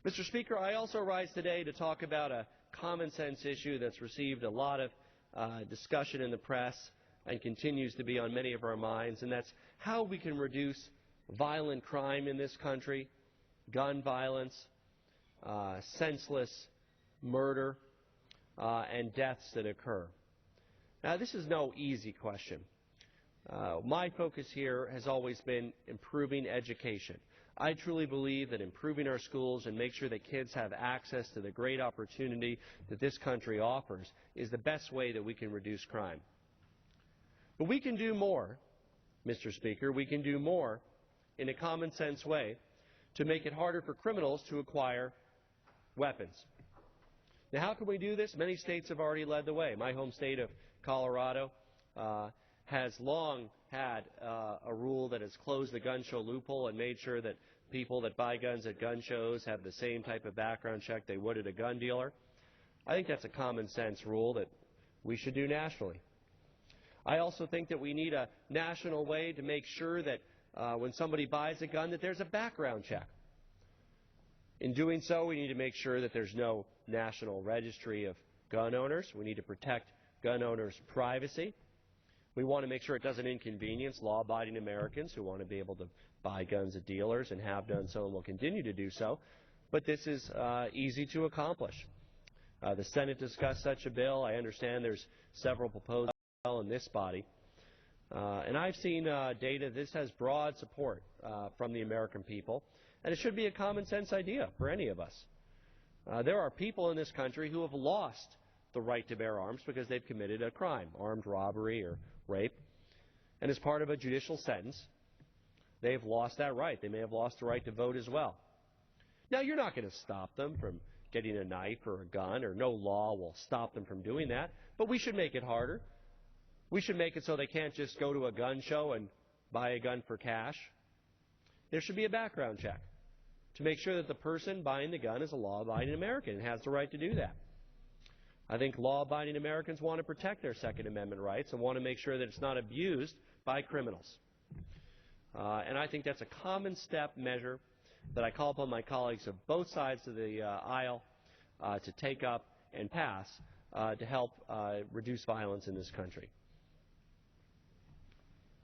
Mr. Speaker, I also rise today to talk about a common sense issue that's received a lot of discussion in the press and continues to be on many of our minds, and that's how we can reduce violent crime in this country, gun violence, senseless murder, and deaths that occur. Now, this is no easy question. My focus here has always been improving education. I truly believe that improving our schools and make sure that kids have access to the great opportunity that this country offers is the best way that we can reduce crime. But we can do more, Mr. Speaker. We can do more in a common sense way to make it harder for criminals to acquire weapons. Now, how can we do this? Many states have already led the way. My home state of Colorado has long had a rule that has closed the gun show loophole and made sure that people that buy guns at gun shows have the same type of background check they would at a gun dealer. I think that's a common sense rule that we should do nationally. I also think that we need a national way to make sure that when somebody buys a gun that there's a background check. In doing so, we need to make sure that there's no national registry of gun owners. We need to protect gun owners' privacy. We want to make sure it doesn't inconvenience law-abiding Americans who want to be able to buy guns at dealers and have done so and will continue to do so. But this is easy to accomplish. The Senate discussed such a bill. I understand there's several proposals in this body. And I've seen data. This has broad support from the American people. And it should be a common sense idea for any of us. There are people in this country who have lost the right to bear arms because they've committed a crime, armed robbery or rape. And as part of a judicial sentence, they've lost that right. They may have lost the right to vote as well. Now, you're not going to stop them from getting a knife or a gun, or no law will stop them from doing that. But we should make it harder. We should make it so they can't just go to a gun show and buy a gun for cash. There should be a background check to make sure that the person buying the gun is a law-abiding American and has the right to do that. I think law-abiding Americans want to protect their Second Amendment rights and want to make sure that it's not abused by criminals. And I think that's a common step measure that I call upon my colleagues of both sides of the aisle to take up and pass to help reduce violence in this country.